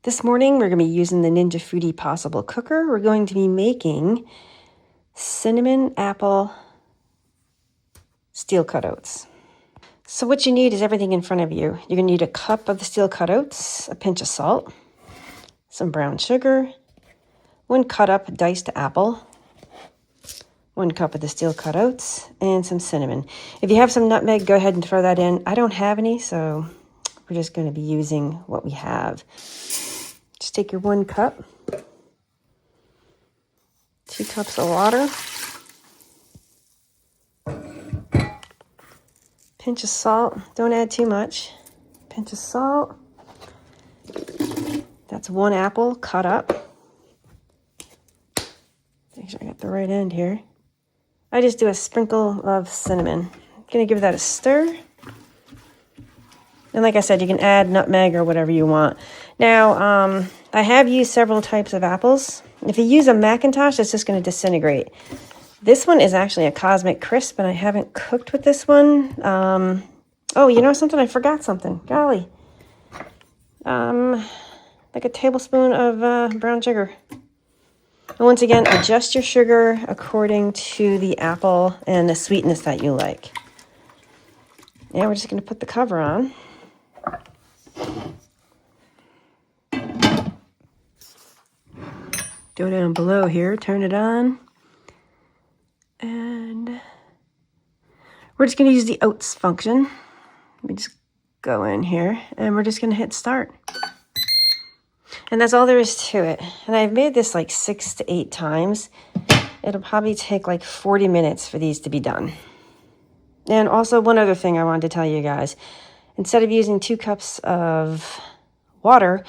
This morning, we're going to be using the Ninja Foodie Possible Cooker. We're going to be making cinnamon apple steel cut oats. So what you need is everything in front of you. You're going to need a cup of the steel cut oats, a pinch of salt, some brown sugar, 1 cut up diced apple, 1 cup of the steel cut oats, and some cinnamon. If you have some nutmeg, go ahead and throw that in. I don't have any, so we're just going to be using what we have. Just take your 1 cup, 2 cups of water, pinch of salt. Don't add too much. Pinch of salt. That's 1 apple cut up. Make sure I got the right end here. I just do a sprinkle of cinnamon. Gonna give that a stir. And like I said, you can add nutmeg or whatever you want. Now, I have used several types of apples. If you use a Macintosh, it's just going to disintegrate. This one is actually a Cosmic Crisp, and I haven't cooked with this one. Oh, you know something? I forgot something. Golly. Like a tablespoon of brown sugar. And once again, adjust your sugar according to the apple and the sweetness that you like. Now we're just going to put the cover on. Go down below here, turn it on. And we're just going to use the oats function. Let me just go in here and we're just going to hit start. And that's all there is to it. And I've made this like 6 to 8 times. It'll probably take like 40 minutes for these to be done. And also one other thing I wanted to tell you guys. Instead of using 2 cups of water,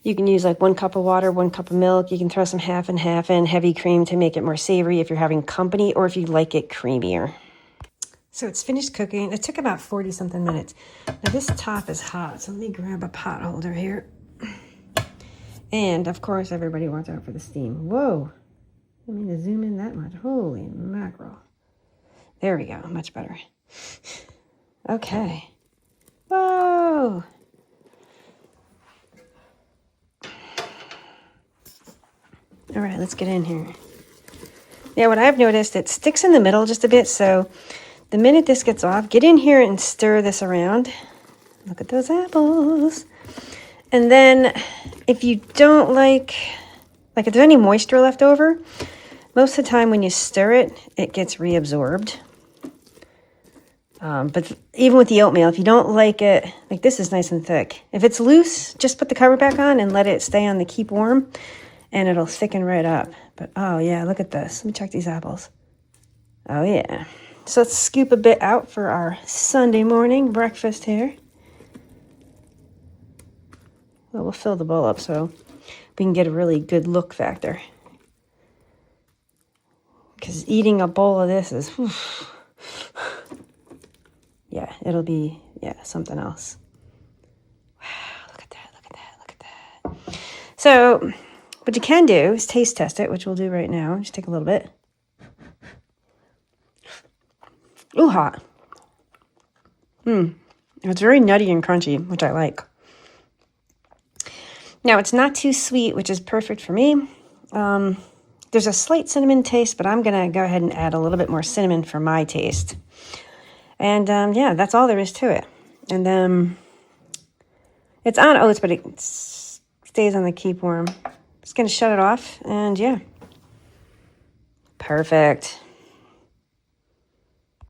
you can use like 1 cup of water, 1 cup of milk. You can throw some half and half in heavy cream to make it more savory if you're having company or if you like it creamier. So it's finished cooking. It took about 40 something minutes. Now this top is hot, so let me grab a pot holder here. And of course, everybody watch out for the steam. Whoa, I mean to zoom in that much. Holy mackerel. There we go, much better. Okay. Whoa. All right, let's get in here. Now, what I've noticed, it sticks in the middle just a bit, so the minute this gets off, get in here and stir this around. Look at those apples. And then if you don't like if there's any moisture left over, most of the time when you stir it, it gets reabsorbed. But even with the oatmeal, if you don't like it, like this is nice and thick. If it's loose, just put the cover back on and let it stay on the keep warm. And it'll thicken right up. But, oh, yeah, look at this. Let me check these apples. Oh, yeah. So let's scoop a bit out for our Sunday morning breakfast here. Well, we'll fill the bowl up so we can get a really good look factor. Because eating a bowl of this is, whew. Yeah, it'll be, something else. Wow, look at that, look at that, look at that. So what you can do is taste test it, which we'll do right now. Just take a little bit. Ooh, hot. It's very nutty and crunchy, which I like. Now, it's not too sweet, which is perfect for me. There's a slight cinnamon taste, but I'm going to go ahead and add a little bit more cinnamon for my taste. And, yeah, that's all there is to it. And then it's on oats, but it stays on the keep warm. Just going to shut it off, and yeah. Perfect.